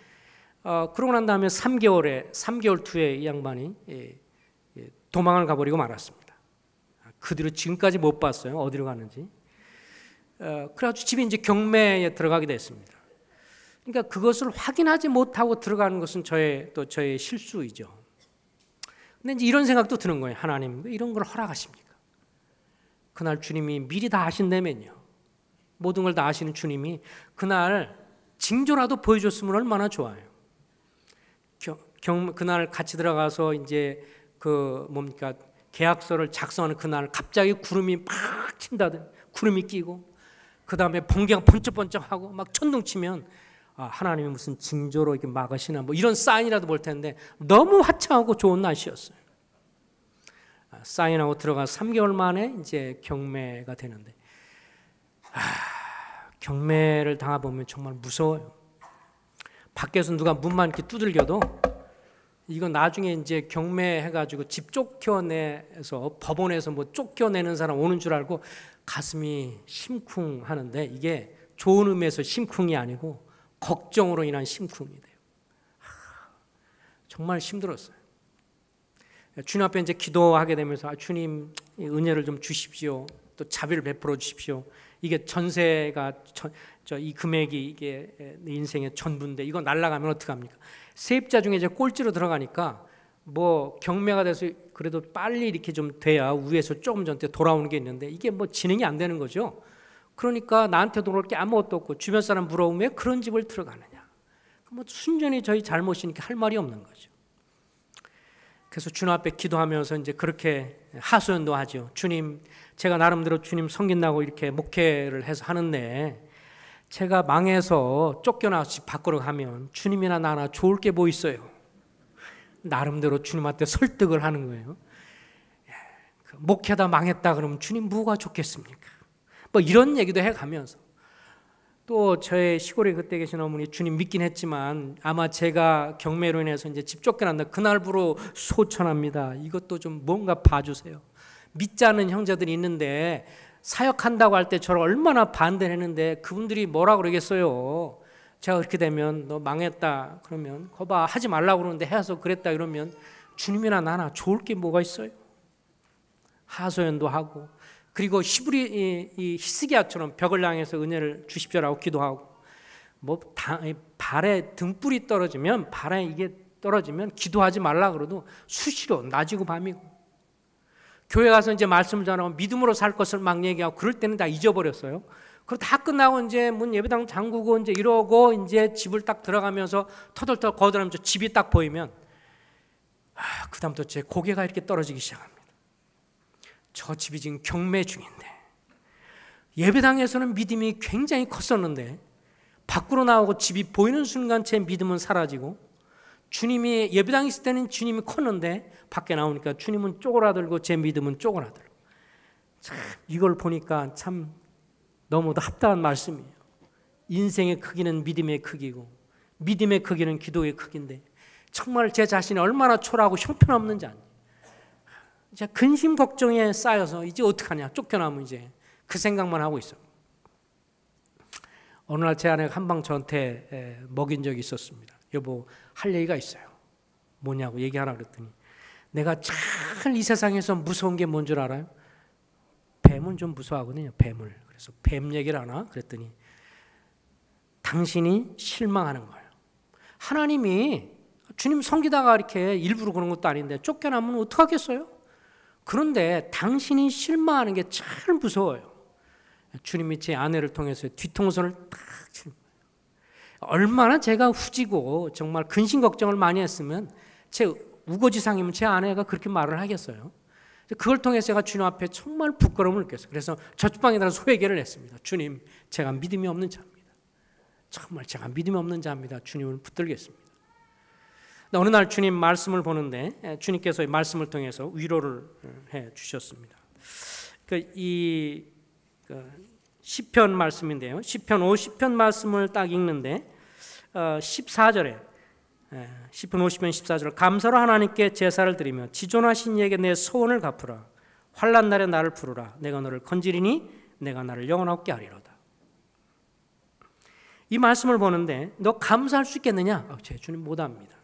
그러고 난 다음에 3개월 뒤에 이 양반이 도망을 가버리고 말았습니다. 그 뒤로 지금까지 못 봤어요. 어디로 갔는지. 그래가지고 집에 이제 경매에 들어가게 됐습니다. 그러니까 그것을 확인하지 못하고 들어가는 것은 저의 실수이죠. 근데 이제 이런 생각도 드는 거예요. 하나님 왜 이런 걸 허락하십니까? 그날 주님이 미리 다 아신다면요. 모든 걸 다 아시는 주님이 그날 징조라도 보여줬으면 얼마나 좋아요. 그날 같이 들어가서 이제 계약서를 작성하는 그날 갑자기 구름이 팍 튄다든 구름이 끼고 그 다음에 번개가 번쩍번쩍하고 막 천둥치면 하나님이 무슨 징조로 이렇게 막으시나 뭐 이런 사인이라도 볼 텐데 너무 화창하고 좋은 날씨였어요. 사인하고 들어가 3개월 만에 이제 경매가 되는데 경매를 당해보면 정말 무서워요. 밖에서 누가 문만 이렇게 두들겨도 이거 나중에 이제 경매해가지고 집 쫓겨내서 법원에서 뭐 쫓겨내는 사람 오는 줄 알고 가슴이 심쿵하는데 이게 좋은 의미에서 심쿵이 아니고 걱정으로 인한 심쿵이 돼요. 정말 힘들었어요. 주님 앞에 이제 기도하게 되면서 주님 은혜를 좀 주십시오. 또 자비를 베풀어 주십시오. 이게 전세가 이 금액이 이게 내 인생의 전부인데 이거 날아가면 어떡합니까? 세입자 중에 이제 꼴찌로 들어가니까 뭐 경매가 돼서 그래도 빨리 이렇게 좀 돼야 위에서 조금 전에 돌아오는 게 있는데 이게 뭐 진행이 안 되는 거죠. 그러니까 나한테 돌아올 게 아무것도 없고 주변 사람 물어보면 왜 그런 집을 들어가느냐. 뭐 순전히 저희 잘못이니까 할 말이 없는 거죠. 그래서 주님 앞에 기도하면서 이제 그렇게 하소연도 하죠. 주님, 제가 나름대로 주님 섬긴다고 이렇게 목회를 해서 하는데 제가 망해서 쫓겨나서 집 밖으로 가면 주님이나 나나 좋을 게 뭐 있어요. 나름대로 주님한테 설득을 하는 거예요. 목회다 망했다 그러면 주님 뭐가 좋겠습니까? 뭐 이런 얘기도 해가면서, 또 저의 시골에 그때 계신 어머니 주님 믿긴 했지만 아마 제가 경매로 인해서 이제 집 쫓겨난다 그날부로 소천합니다. 이것도 좀 뭔가 봐주세요. 믿지 않는 형제들이 있는데 사역한다고 할 때 저를 얼마나 반대를 했는데 그분들이 뭐라 그러겠어요. 제가 그렇게 되면 너 망했다 그러면 거봐 하지 말라고 그러는데 해서 그랬다 이러면 주님이나 나나 좋을 게 뭐가 있어요. 하소연도 하고, 그리고 이 히스기야처럼 벽을 향해서 은혜를 주십시오라고 기도하고, 뭐 발에 등불이 떨어지면, 발에 이게 떨어지면 기도하지 말라 그래도 수시로 낮이고 밤이고, 교회 가서 이제 말씀을 전하고 믿음으로 살 것을 막 얘기하고 그럴 때는 다 잊어버렸어요. 그리고 다 끝나고 이제 문 예배당 잠그고 이제 이러고 이제 집을 딱 들어가면서 터덜터덜 거들하면서 집이 딱 보이면 그다음부터 제 고개가 이렇게 떨어지기 시작합니다. 저 집이 지금 경매 중인데, 예배당에서는 믿음이 굉장히 컸었는데 밖으로 나오고 집이 보이는 순간 제 믿음은 사라지고, 주님이 예배당에 있을 때는 주님이 컸는데 밖에 나오니까 주님은 쪼그라들고 제 믿음은 쪼그라들고, 참 이걸 보니까 참 너무도 합당한 말씀이에요. 인생의 크기는 믿음의 크기고 믿음의 크기는 기도의 크기인데 정말 제 자신이 얼마나 초라하고 형편없는지 아니에요. 이제 근심 걱정에 쌓여서 이제 어떡하냐, 쫓겨나면 이제 그 생각만 하고 있어요. 어느 날 제 아내가 한방 저한테 먹인 적이 있었습니다. 여보, 할 얘기가 있어요. 뭐냐고 얘기하라 그랬더니, 내가 참 이 세상에서 무서운 게 뭔 줄 알아요? 뱀은 좀 무서워하거든요. 뱀을. 그래서 뱀 얘기를 하나? 그랬더니 당신이 실망하는 거예요. 하나님이 주님 섬기다가 이렇게 일부러 그런 것도 아닌데 쫓겨나면 어떡하겠어요? 그런데 당신이 실망하는 게 참 무서워요. 주님이 제 아내를 통해서 뒤통수를 딱 치는 거예요. 얼마나 제가 후지고 정말 근심 걱정을 많이 했으면, 제 우거지상이면 제 아내가 그렇게 말을 하겠어요. 그걸 통해서 제가 주님 앞에 정말 부끄러움을 느꼈어요. 그래서 저축방에 들어서 소회계를 했습니다. 주님, 제가 믿음이 없는 자입니다. 정말 제가 믿음이 없는 자입니다. 주님을 붙들겠습니다. 어느 날 주님 말씀을 보는데 주님께서 말씀을 통해서 위로를 해 주셨습니다. 이 시편 말씀인데요. 시편 50편 말씀을 딱 읽는데 14절에 시편 50편 14절, 감사로 하나님께 제사를 드리며 지존하신 이에게 내 소원을 갚으라. 환난 날에 나를 부르라. 내가 너를 건지리니 내가 나를 영원하게 하리로다. 이 말씀을 보는데 너 감사할 수 있겠느냐? 제 주님 못합니다.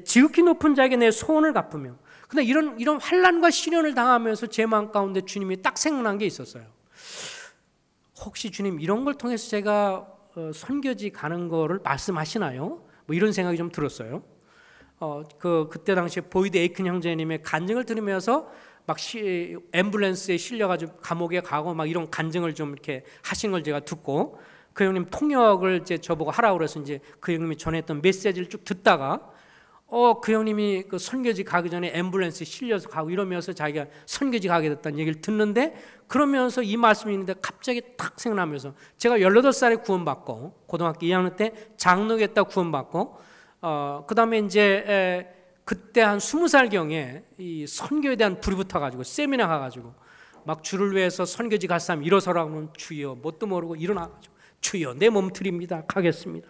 지극히 높은 자에게 내 소원을 갚으며, 근데 이런 환난과 시련을 당하면서 제 마음 가운데 주님이 딱 생각난 게 있었어요. 혹시 주님 이런 걸 통해서 제가 선교지 가는 거를 말씀하시나요? 뭐 이런 생각이 좀 들었어요. 그때 당시에 보이드 에이큰 형제님의 간증을 들으면서 막 앰뷸런스에 실려가지고 감옥에 가고 막 이런 간증을 좀 이렇게 하신 걸 제가 듣고, 그 형님 통역을 이제 저보고 하라고 그래서 이제 그 형님이 전했던 메시지를 쭉 듣다가 그 형님이 그 선교지 가기 전에 앰뷸런스에 실려서 가고 이러면서 자기가 선교지 가게 됐다는 얘기를 듣는데, 그러면서 이 말씀이 있는데 갑자기 탁 생각나면서, 제가 18살에 구원받고 고등학교 2학년 때 장로겠다 구원받고 그 다음에 이제 그때 한 20살경에 이 선교에 대한 불이 붙어가지고 세미나 가가지고 막 주를 위해서 선교지 갈 사람 일어서라고 하면 주여, 뭣도 모르고 일어나가지고 주여 내 몸 드립니다 가겠습니다.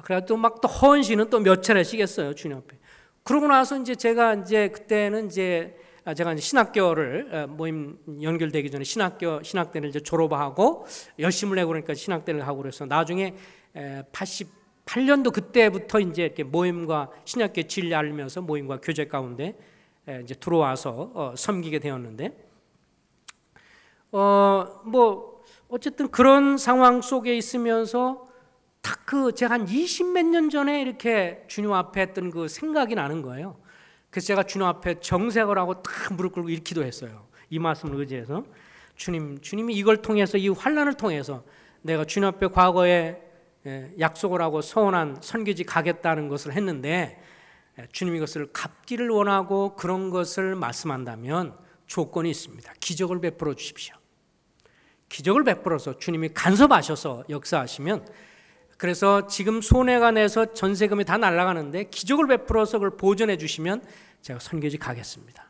그래서 또 막 또 헌신은 또 몇 차례씩 했어요 주님 앞에. 그러고 나서 이제 제가 이제 그때는 이제 제가 이제 신학교를 모임 연결되기 전에 신학대를 이제 졸업하고 열심을 내고 그러니까 신학대를 하고 그래서 나중에 88년도 그때부터 이제 이렇게 모임과 신학교 진리 알면서 모임과 교제 가운데 이제 들어와서 섬기게 되었는데, 뭐 어쨌든 그런 상황 속에 있으면서 딱 제가 한 20몇 년 전에 이렇게 주님 앞에 했던 그 생각이 나는 거예요. 그래서 제가 주님 앞에 정색을 하고 딱 무릎 꿇고 이렇게 기도했어요. 이 말씀을 의지해서 주님이 이걸 통해서, 이 환난을 통해서 내가 주님 앞에 과거에 약속을 하고 서원한 선교지 가겠다는 것을 했는데 주님이 이것을 갚기를 원하고 그런 것을 말씀한다면 조건이 있습니다. 기적을 베풀어 주십시오. 기적을 베풀어서 주님이 간섭하셔서 역사하시면 그래서 지금 손해가 내서 전세금이 다 날아가는데 기적을 베풀어서 그걸 보존해 주시면 제가 선교지 가겠습니다.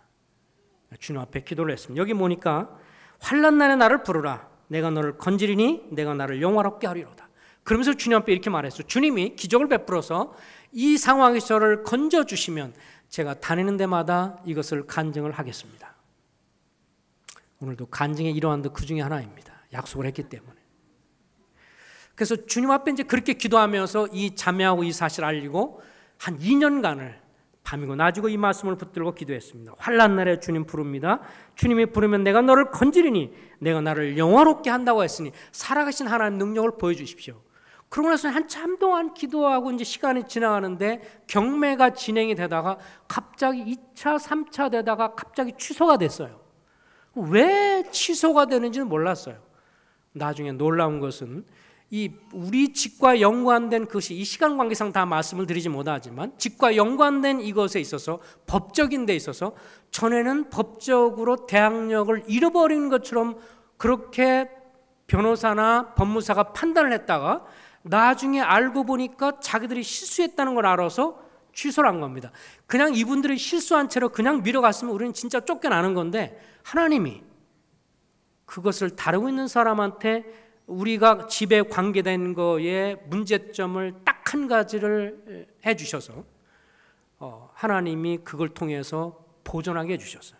주님 앞에 기도를 했습니다. 여기 보니까 환난 날에 나를 부르라. 내가 너를 건지리니 내가 나를 영화롭게 하리로다. 그러면서 주님 앞에 이렇게 말했어요. 주님이 기적을 베풀어서 이 상황에서 저를 건져주시면 제가 다니는 데마다 이것을 간증을 하겠습니다. 오늘도 간증의 이러한도 그 중에 하나입니다. 약속을 했기 때문에. 그래서 주님 앞에 이제 그렇게 기도하면서 이 자매하고 이 사실을 알리고 한 2년간을 밤이고 낮이고 이 말씀을 붙들고 기도했습니다. 환난 날에 주님 부릅니다. 주님이 부르면 내가 너를 건지리니 내가 나를 영화롭게 한다고 했으니 살아계신 하나님 능력을 보여주십시오. 그러고 나서 한참 동안 기도하고 이제 시간이 지나가는데 경매가 진행이 되다가 갑자기 2차, 3차 되다가 갑자기 취소가 됐어요. 왜 취소가 되는지는 몰랐어요. 나중에 놀라운 것은 이 우리 집과 연관된 것이 이 시간 관계상 다 말씀을 드리지 못하지만 집과 연관된 이것에 있어서 법적인 데 있어서 전에는 법적으로 대항력을 잃어버린 것처럼 그렇게 변호사나 법무사가 판단을 했다가 나중에 알고 보니까 자기들이 실수했다는 걸 알아서 취소를 한 겁니다. 그냥 이분들이 실수한 채로 그냥 미뤄갔으면 우리는 진짜 쫓겨나는 건데 하나님이 그것을 다루고 있는 사람한테 우리가 집에 관계된 거에 문제점을 딱 한 가지를 해 주셔서 하나님이 그걸 통해서 보존하게 해 주셨어요.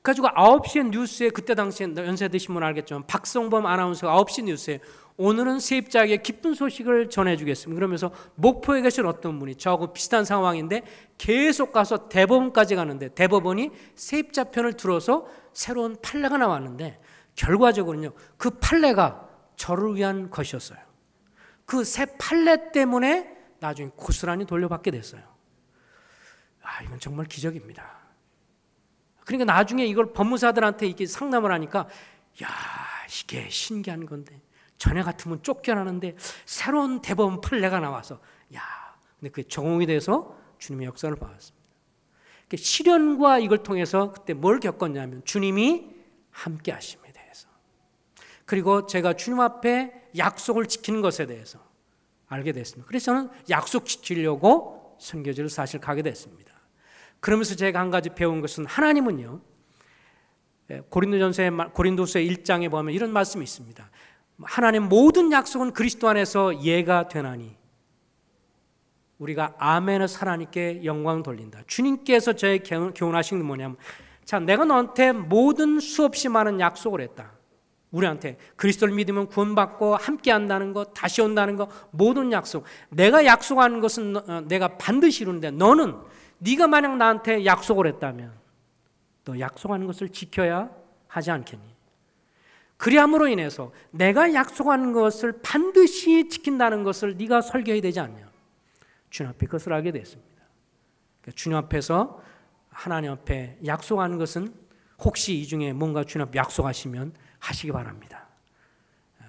그래가지고 9시에 뉴스에 그때 당시에 연세 드신 분 알겠지만 박성범 아나운서가 9시 뉴스에 오늘은 세입자에게 기쁜 소식을 전해주겠습니다. 그러면서 목포에 계신 어떤 분이 저하고 비슷한 상황인데 계속 가서 대법원까지 가는데 대법원이 세입자 편을 들어서 새로운 판례가 나왔는데 결과적으로는요 그 판례가 저를 위한 것이었어요. 그 새 판례 때문에 나중에 고스란히 돌려받게 됐어요. 이건 정말 기적입니다. 그러니까 나중에 이걸 법무사들한테 이렇게 상담을 하니까 이게 신기한 건데 전에 같으면 쫓겨나는데 새로운 대법원 판례가 나와서 근데 그게 적용이 돼서 주님의 역사를 받았습니다. 시련과 이걸 통해서 그때 뭘 겪었냐면 주님이 함께 하심에 대해서 그리고 제가 주님 앞에 약속을 지키는 것에 대해서 알게 됐습니다. 그래서 저는 약속 지키려고 선교지를 사실 가게 됐습니다. 그러면서 제가 한 가지 배운 것은 하나님은요 고린도서 1장에 보면 이런 말씀이 있습니다. 하나님 모든 약속은 그리스도 안에서 예가 되나니 우리가 아멘을 하나님께 영광을 돌린다. 주님께서 저의 교훈하신 게 뭐냐면 내가 너한테 모든 수없이 많은 약속을 했다. 우리한테 그리스도를 믿으면 구원받고 함께 한다는 것, 다시 온다는 것, 모든 약속. 내가 약속하는 것은 내가 반드시 이루는데 너는 네가 만약 나한테 약속을 했다면 너 약속하는 것을 지켜야 하지 않겠니? 그리함으로 인해서 내가 약속하는 것을 반드시 지킨다는 것을 네가 설계해야 되지 않냐? 주님 앞에 그것을 알게 됐습니다. 그러니까 주님 앞에서 하나님 앞에 약속하는 것은 혹시 이 중에 뭔가 주님 앞에 약속하시면 하시기 바랍니다.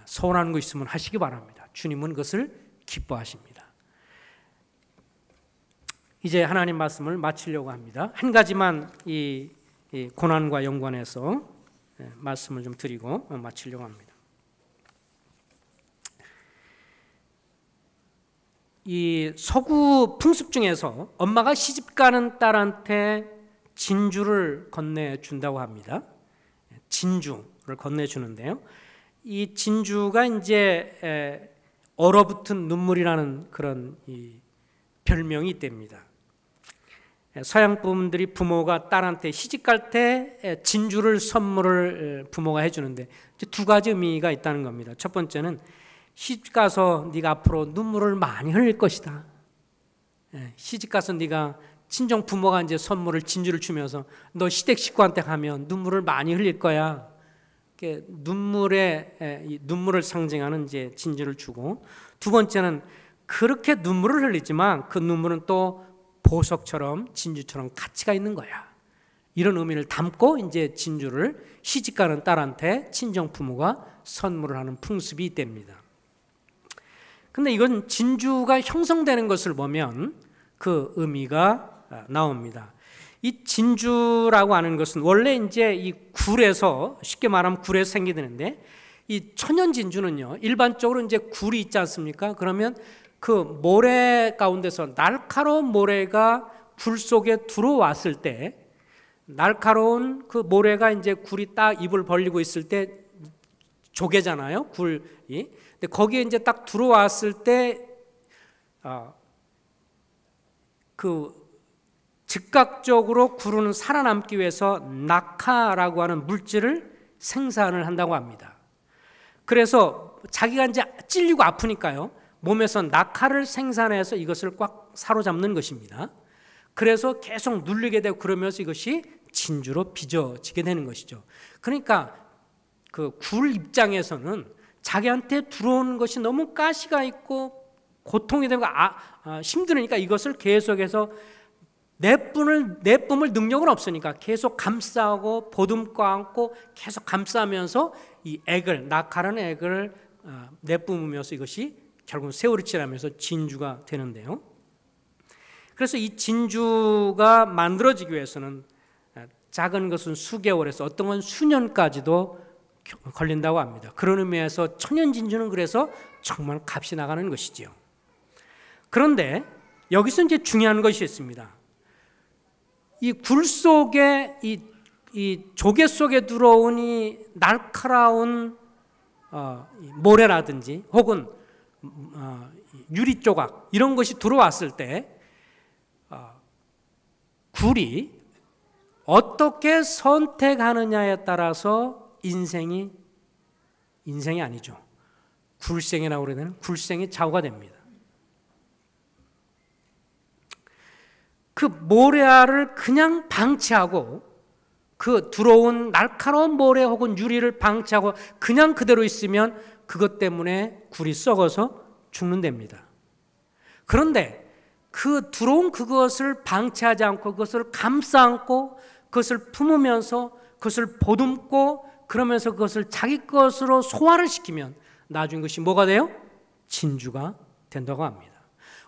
서운한 거 있으면 하시기 바랍니다. 주님은 그것을 기뻐하십니다. 이제 하나님 말씀을 마치려고 합니다. 한 가지만 이 고난과 연관해서 말씀을 좀 드리고 마치려고 합니다. 이 서구 풍습 중에서 엄마가 시집가는 딸한테 진주를 건네준다고 합니다. 진주를 건네주는데요. 이 진주가 이제 얼어붙은 눈물이라는 그런 이 별명이 있답니다. 서양 분들이 부모가 딸한테 시집갈 때 진주를 선물을 부모가 해주는데 두 가지 의미가 있다는 겁니다. 첫 번째는 시집가서 네가 앞으로 눈물을 많이 흘릴 것이다. 시집가서 네가 친정 부모가 이제 선물을 진주를 주면서 너 시댁 식구한테 가면 눈물을 많이 흘릴 거야. 눈물을 상징하는 이제 진주를 주고 두 번째는 그렇게 눈물을 흘리지만 그 눈물은 또 보석처럼 진주처럼 가치가 있는 거야. 이런 의미를 담고 이제 진주를 시집가는 딸한테 친정 부모가 선물을 하는 풍습이 있답니다. 근데 이건 진주가 형성되는 것을 보면 그 의미가 나옵니다. 이 진주라고 하는 것은 원래 이제 이 굴에서 쉽게 말하면 굴에서 생기는데 이 천연 진주는요, 일반적으로 이제 굴이 있지 않습니까? 그러면 그 모래 가운데서 날카로운 모래가 굴 속에 들어왔을 때, 날카로운 그 모래가 이제 굴이 딱 입을 벌리고 있을 때 조개잖아요, 굴이. 근데 거기에 이제 딱 들어왔을 때, 그 즉각적으로 굴은 살아남기 위해서 낙하라고 하는 물질을 생산을 한다고 합니다. 그래서 자기가 이제 찔리고 아프니까요, 몸에서 낙하를 생산해서 이것을 꽉 사로잡는 것입니다. 그래서 계속 눌리게 되고 그러면서 이것이 진주로 빚어지게 되는 것이죠. 그러니까 그 굴 입장에서는 자기한테 들어오는 것이 너무 가시가 있고 고통이 되고 힘들으니까 이것을 계속해서 내뿜을 능력은 없으니까 계속 감싸고 보듬고 안고 계속 감싸면서 이 액을, 낙하라는 액을 내뿜으면서 이것이 결국 세월이 지나면서 진주가 되는데요. 그래서 이 진주가 만들어지기 위해서는 작은 것은 수개월에서 어떤 건 수년까지도 걸린다고 합니다. 그런 의미에서 천연 진주는 그래서 정말 값이 나가는 것이지요. 그런데 여기서 이제 중요한 것이 있습니다. 이 굴 속에 이 조개 속에 들어온 이 날카로운 모래라든지 혹은 유리 조각 이런 것이 들어왔을 때 굴이 어떻게 선택하느냐에 따라서 인생이 아니죠. 굴생이라고 그러는 굴생이 좌우가 됩니다. 그 모래알을 그냥 방치하고 그 들어온 날카로운 모래 혹은 유리를 방치하고 그냥 그대로 있으면 그것 때문에 굴이 썩어서 죽는답니다. 그런데 그 들어온 그것을 방치하지 않고 그것을 감싸 안고 그것을 품으면서 그것을 보듬고 그러면서 그것을 자기 것으로 소화를 시키면 나중에 그것이 뭐가 돼요? 진주가 된다고 합니다.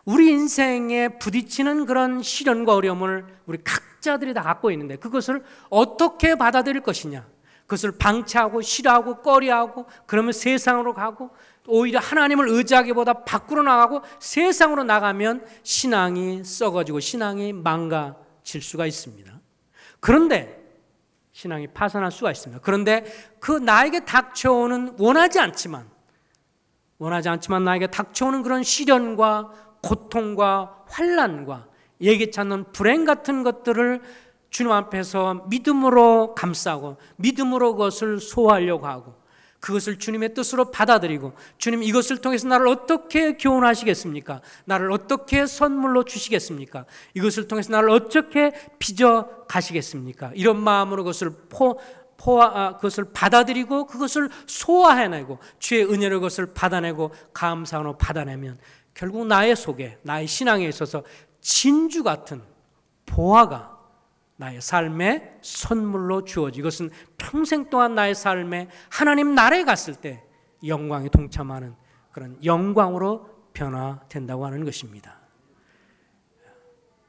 우리 인생에 부딪히는 그런 시련과 어려움을 우리 각자들이 다 갖고 있는데 그것을 어떻게 받아들일 것이냐, 그것을 방치하고 싫어하고 꺼려하고 그러면 세상으로 가고 오히려 하나님을 의지하기보다 밖으로 나가고 세상으로 나가면 신앙이 썩어지고 신앙이 망가질 수가 있습니다. 그런데 신앙이 파산할 수가 있습니다. 그런데 그 나에게 닥쳐오는 원하지 않지만 나에게 닥쳐오는 그런 시련과 고통과 환난과 예기치 않는 불행 같은 것들을 주님 앞에서 믿음으로 감싸고 믿음으로 그것을 소화하려고 하고 그것을 주님의 뜻으로 받아들이고 주님 이것을 통해서 나를 어떻게 교훈하시겠습니까? 나를 어떻게 선물로 주시겠습니까? 이것을 통해서 나를 어떻게 빚어 가시겠습니까? 이런 마음으로 그것을 그것을 받아들이고 그것을 소화해내고 주의 은혜로 그것을 받아내고 감사로 받아내면 결국 나의 속에 나의 신앙에 있어서 진주 같은 보화가 나의 삶의 선물로 주어지고 이것은 평생 동안 나의 삶에 하나님 나라에 갔을 때 영광에 동참하는 그런 영광으로 변화된다고 하는 것입니다.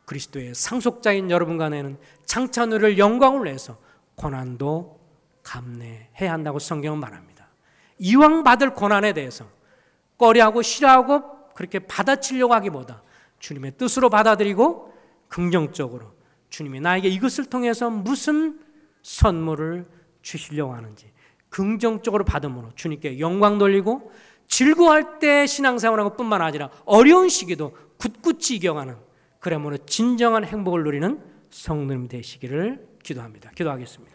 그리스도의 상속자인 여러분 간에는 장차 누릴 영광을 위해서 고난도 감내해야 한다고 성경은 말합니다. 이왕 받을 고난에 대해서 꺼려하고 싫어하고 그렇게 받아치려고 하기보다 주님의 뜻으로 받아들이고 긍정적으로 주님이 나에게 이것을 통해서 무슨 선물을 주시려고 하는지 긍정적으로 받음으로 주님께 영광 돌리고 즐거워할 때 신앙생활하는 것뿐만 아니라 어려운 시기도 굳굳이 이겨가는 그러므로 진정한 행복을 누리는 성도님 되시기를 기도합니다. 기도하겠습니다.